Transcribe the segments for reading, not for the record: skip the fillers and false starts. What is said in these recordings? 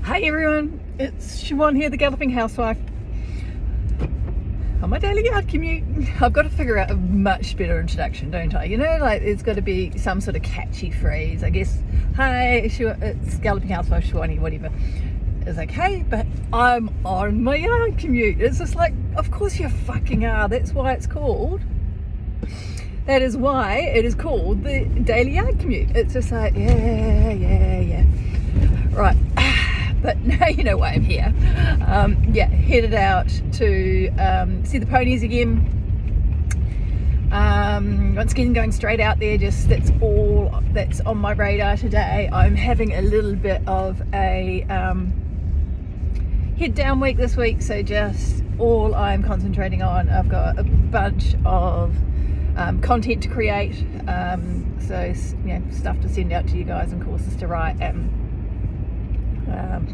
Hi everyone, it's Siobhan here, the Galloping Housewife. On my daily yard commute, I've got to figure out a much better introduction, don't I? You know, like there's got to be some sort of catchy phrase. I guess, hi, it's Galloping Housewife Siobhan, whatever. It's like, hey, but I'm on my yard commute. It's just like, of course you fucking are. That's why it's called. That is why it is called the daily yard commute. It's just like, yeah. Right. But now you know why I'm here. Headed out to see the ponies again. Once again, going straight out there. Just that's all that's on my radar today. I'm having a little bit of a head down week this week, so just all I'm concentrating on. I've got a bunch of content to create, so stuff to send out to you guys and courses to write.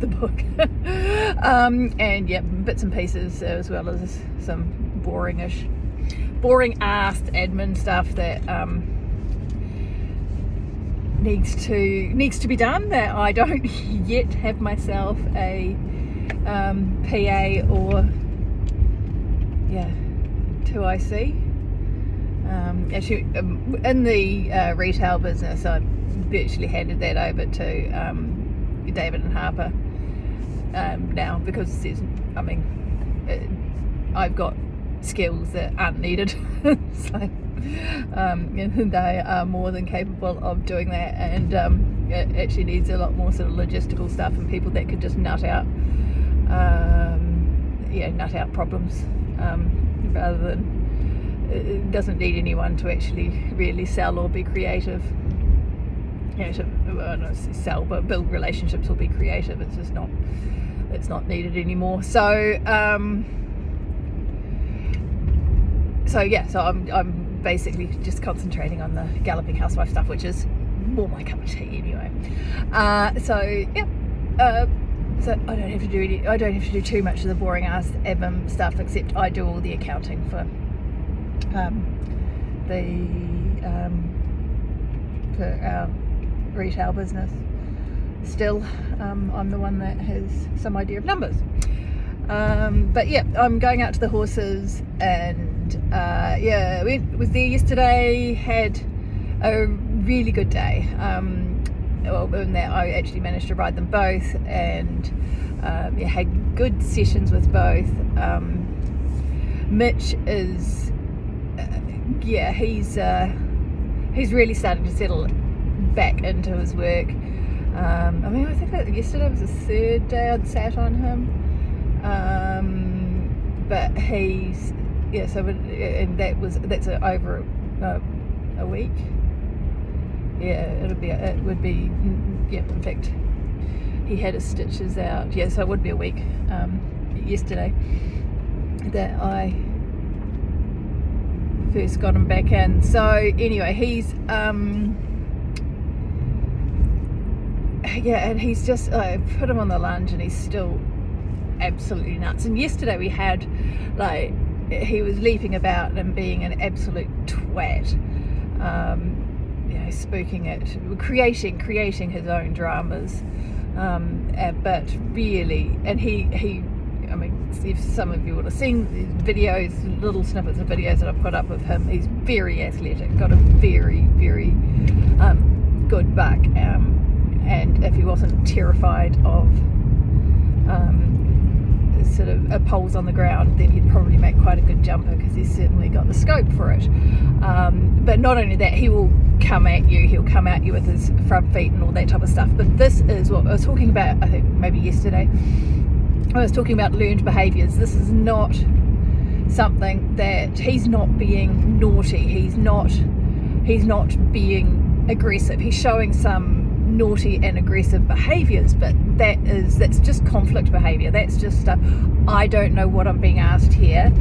The book and bits and pieces, as well as some boring ass admin stuff that needs to be done, that I don't yet have myself a PA or 2IC. Actually, in the retail business, I virtually handed that over to David and Harper now, because I've got skills that aren't needed. So they are more than capable of doing that, and it actually needs a lot more sort of logistical stuff and people that could just nut out problems, rather than, it doesn't need anyone to actually really sell or be creative. Sell, but build relationships or be creative. It's just not needed anymore. So I'm basically just concentrating on the Galloping Housewife stuff, which is more my cup of tea anyway. So I don't have to do too much of the boring ass admin stuff, except I do all the accounting for our retail business. Still, I'm the one that has some idea of numbers. I'm going out to the horses, and was there yesterday. Had a really good day. In that I actually managed to ride them both, and had good sessions with both. Mitch is, he's really starting to settle back into his work. I think that yesterday was the third day I'd sat on him, but he's that's over a week. It would be in fact he had his stitches out, so it would be a week yesterday that I first got him back in. So anyway, he's and he's just, I put him on the lunge and he's still absolutely nuts. And yesterday we had, he was leaping about and being an absolute twat, spooking it, creating his own dramas, but really, and he if some of you would have seen these videos, little snippets of videos that I put up of him, he's very athletic, got a very, very good buck, and if he wasn't terrified of sort of poles on the ground, then he'd probably make quite a good jumper, because he's certainly got the scope for it. But not only that, he'll come at you with his front feet and all that type of stuff. But this is what I was talking about, I think maybe yesterday. I was talking about learned behaviours. This is not something that, he's not being naughty, he's not being aggressive. He's showing some naughty and aggressive behaviours, but that's just conflict behaviour. That's just stuff, I don't know what I'm being asked here,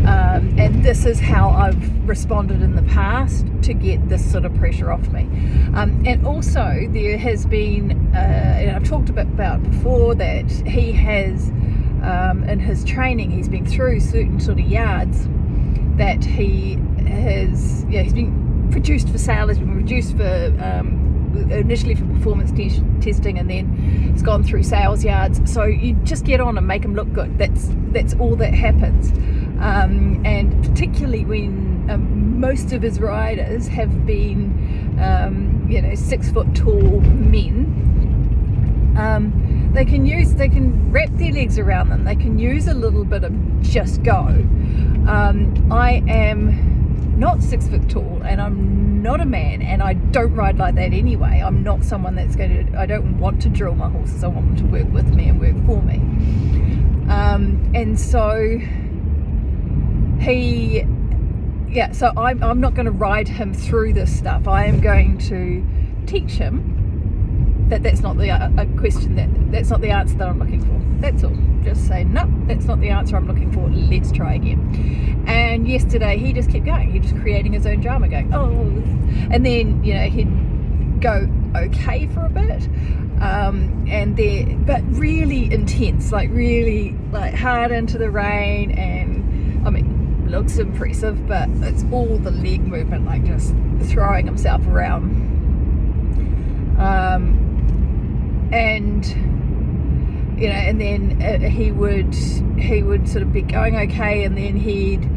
and this is how I've responded in the past to get this sort of pressure off me. And also there has been, and I've talked a bit about before, that he has in his training, he's been through certain sort of yards that he has, he's been produced for sale, has been produced for initially for performance testing, and then it's gone through sales yards. So you just get on and make them look good. That's all that happens. And particularly when most of his riders have been 6 foot tall men, they can wrap their legs around them, they can use a little bit of just go. I am not 6 foot tall, and I'm not a man, and I don't ride like that anyway. I'm not someone I don't want to drill my horses. I want them to work with me and work for me. And so so I'm not going to ride him through this stuff. I am going to teach him that's not the that's not the answer that I'm looking for. That's all. Just say, no, that's not the answer I'm looking for. Let's try again. And yesterday he just kept going. He was creating his own drama, going, oh, and then he'd go okay for a bit, but really intense, really hard into the rein, and I mean, looks impressive, but it's all the leg movement, just throwing himself around. And then he would sort of be going okay, and then he'd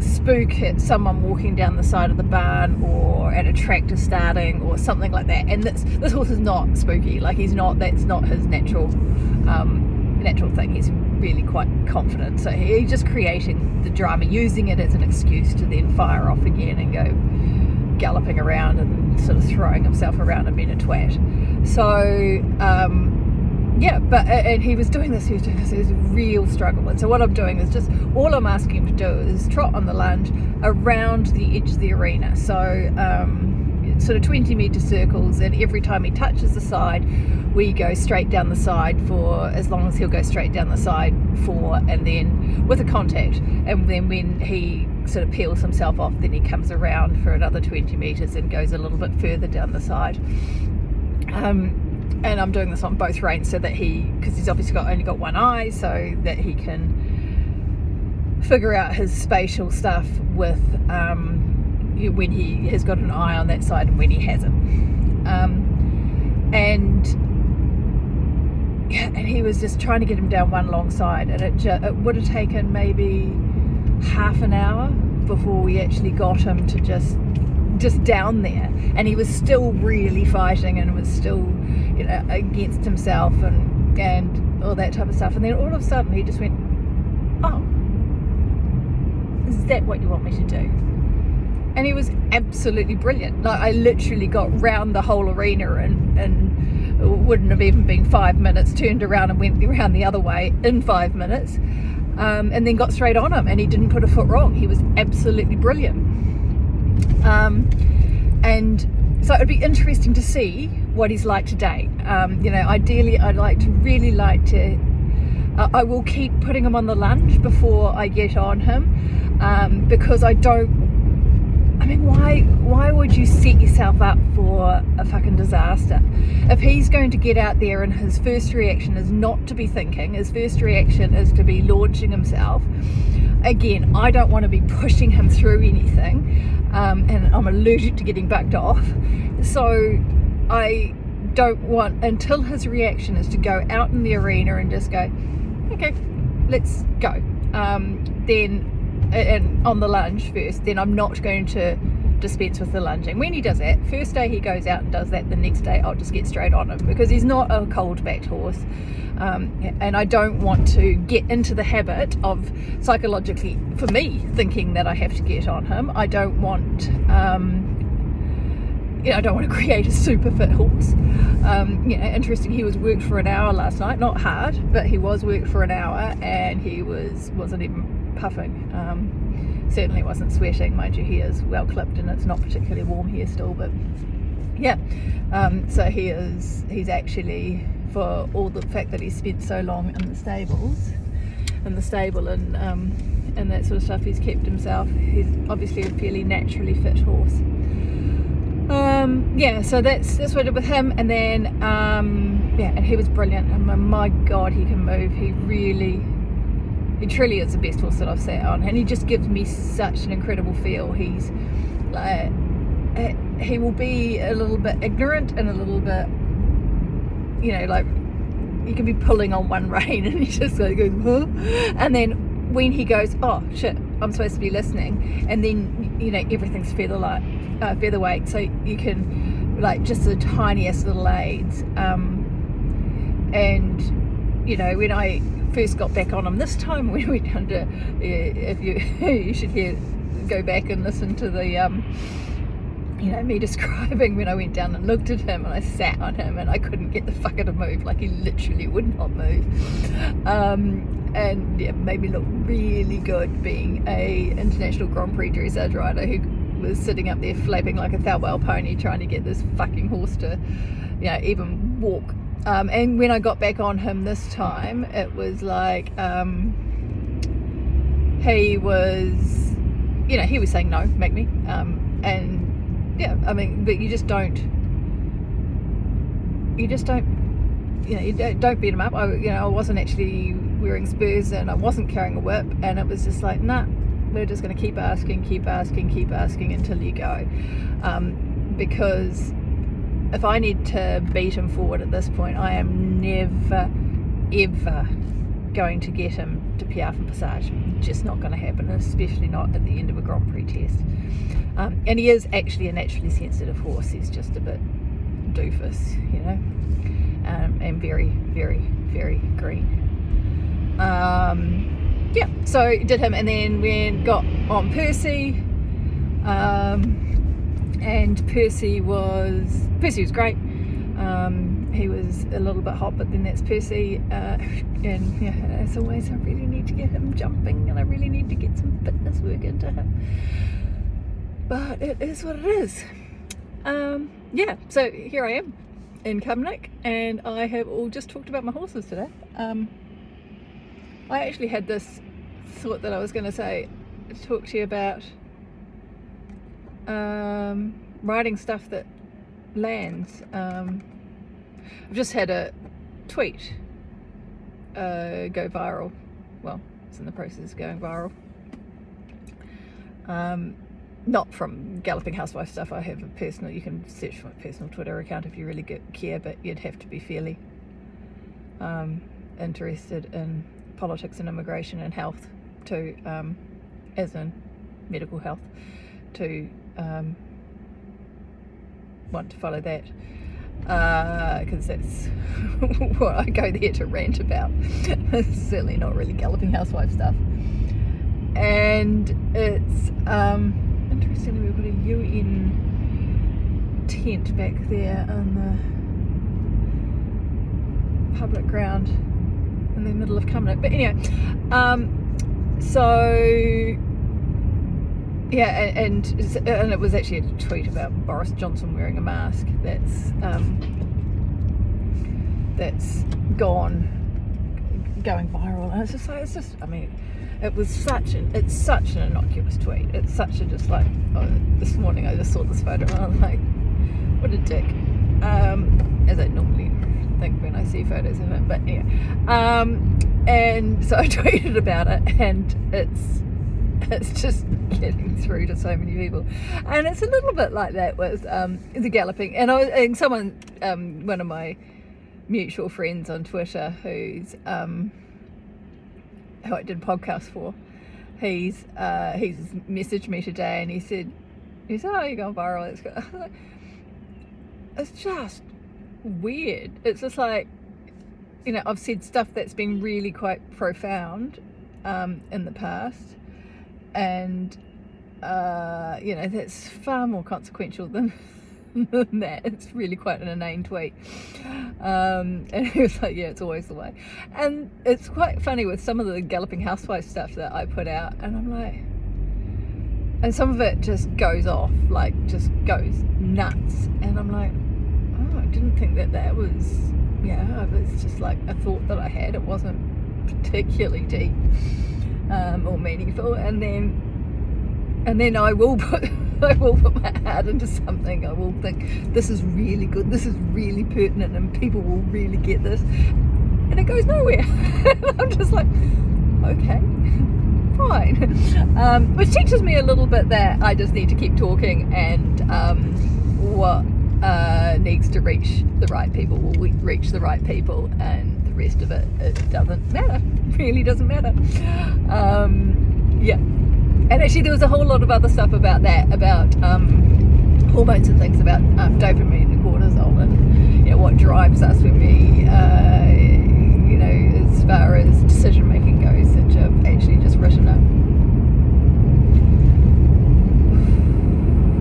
spook at someone walking down the side of the barn, or at a tractor starting, or something like that. And this horse is not spooky. That's not his natural thing. He's really quite confident. So he's just creating the drama, using it as an excuse to then fire off again and go galloping around and sort of throwing himself around and being a twat. So and he was doing this. It was a real struggle. And so what I'm doing is all I'm asking him to do is trot on the lunge around the edge of the arena. So sort of 20-meter circles, and every time he touches the side, we go straight down the side for as long as he'll go straight down the side for, and then with a contact. And then when he sort of peels himself off, then he comes around for another 20 meters and goes a little bit further down the side. And I'm doing this on both reins so that because he's obviously only got one eye, so that he can figure out his spatial stuff with when he has got an eye on that side and when he hasn't. And he was just trying to get him down one long side, and it would have taken maybe half an hour before we actually got him to just down there, and he was still really fighting, and was still against himself and all that type of stuff. And then all of a sudden he just went, oh, is that what you want me to do? And he was absolutely brilliant. I literally got round the whole arena, and it wouldn't have even been 5 minutes, turned around and went around the other way in 5 minutes, and then got straight on him, and he didn't put a foot wrong. He was absolutely brilliant. And so it'd be interesting to see what he's like today. Ideally I'd really like to I will keep putting him on the lunge before I get on him, because why would you set yourself up for a fucking disaster? If he's going to get out there and his first reaction is not to be thinking, his first reaction is to be launching himself, again, I don't want to be pushing him through anything, and I'm allergic to getting bucked off. So I don't want, until his reaction is to go out in the arena and just go, okay, let's go, then, and on the lunge first, then I'm not going to dispense with the lunging. When he does that, first day he goes out and does that, the next day I'll just get straight on him, because he's not a cold-backed horse, and I don't want to get into the habit of psychologically, for me, thinking that I have to get on him. I don't want I don't want to create a super fit horse. Interesting, he was worked for an hour last night, not hard, but he was worked for an hour, and he wasn't even puffing, certainly wasn't sweating. Mind you, he is well clipped and it's not particularly warm here still, but yeah, so he's actually, for all the fact that he spent so long in the stable and that sort of stuff, he's kept himself. He's obviously a fairly naturally fit horse. So that's what I did with him. And then and he was brilliant, and my god, he can move. He truly is the best horse that I've sat on, and he just gives me such an incredible feel. He's he will be a little bit ignorant and a little bit, like you can be pulling on one rein and he just goes, huh? And then when he goes, oh shit, I'm supposed to be listening, and then everything's featherweight, so you can just the tiniest little aids. And when I first got back on him this time, when we went down to, if you should go back and listen to the me describing when I went down and looked at him, and I sat on him and I couldn't get the fucker to move, he literally would not move. And it made me look really good being a international Grand Prix dressage rider who was sitting up there flapping like a Thelwell pony trying to get this fucking horse to even walk. And when I got back on him this time, it was he was saying no, make me, and but you don't beat him up. I wasn't actually wearing spurs and I wasn't carrying a whip, and it was just nah, we're just going to keep asking until you go, because if I need to beat him forward at this point, I am never ever going to get him to Piaffe and Passage. Just not going to happen, especially not at the end of a Grand Prix test. And he is actually a naturally sensitive horse. He's just a bit doofus, and very, very, very green. So did him, and then got on Percy, and Percy was great. He was a little bit hot, but then that's Percy, and as always, I really need to get him jumping, and I really need to get some fitness work into him, but it is what it is. So here I am in Cumnock, and I have all just talked about my horses today. I actually had this thought that I was going to talk to you about writing stuff that lands. I've just had a tweet go viral. Well, it's in the process of going viral. Not from Galloping Housewife stuff. I have you can search for my personal Twitter account if you really care, but you'd have to be fairly interested in politics and immigration and health to, as in medical health, to want to follow that, because that's what I go there to rant about. It's certainly not really Galloping Housewife stuff. And it's interestingly, we've got a UN tent back there on the public ground in the middle of Cumnock. But anyway, and it was actually a tweet about Boris Johnson wearing a mask that's going viral, and it's such an innocuous tweet. It's such a this morning I just saw this photo and I was like, what a dick, as I normally think when I see photos of him. But anyway, and so I tweeted about it, and it's just getting through to so many people, and it's a little bit like that with the galloping. And someone, one of my mutual friends on Twitter, who I did a podcast for, he's messaged me today, and he said, oh, you're going viral. It's just weird. It's just I've said stuff that's been really quite profound in the past, and that's far more consequential than that. It's really quite an inane tweet, and he was like, yeah, it's always the way. And it's quite funny with some of the Galloping Housewives stuff that I put out, and I'm like, and some of it just goes off, just goes nuts, and I'm like, oh, I didn't think that was, it was just a thought that I had. It wasn't particularly deep or meaningful. And then I will put my heart into something. I will think, this is really good, this is really pertinent, and people will really get this, and it goes nowhere. I'm just like, okay, fine. Which teaches me a little bit that I just need to keep talking and what needs to reach the right people will reach the right people, and the rest of it doesn't matter. Really doesn't matter. Yeah. And actually there was a whole lot of other stuff about that, about hormones and things, about dopamine and cortisol, and what drives us when we as far as decision making goes, which I've actually just written up.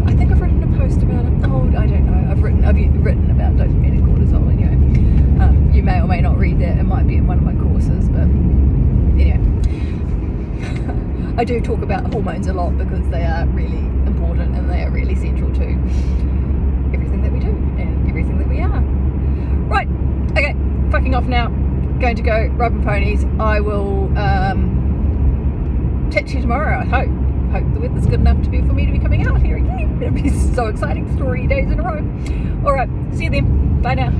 I think I've written a post about it. Oh, I don't know. I've written about dopamine and cortisol anyway. You may or may not read that. It might be in one of my courses, but anyway. I do talk about hormones a lot because they are really important and they are really central to everything that we do and everything that we are. Right, okay, fucking off now. Going to go riding ponies. I will chat to you tomorrow, I hope. Hope the weather's good enough for me to be coming out here again. It'll be so exciting, 3 days in a row. Alright, see you then. Bye now.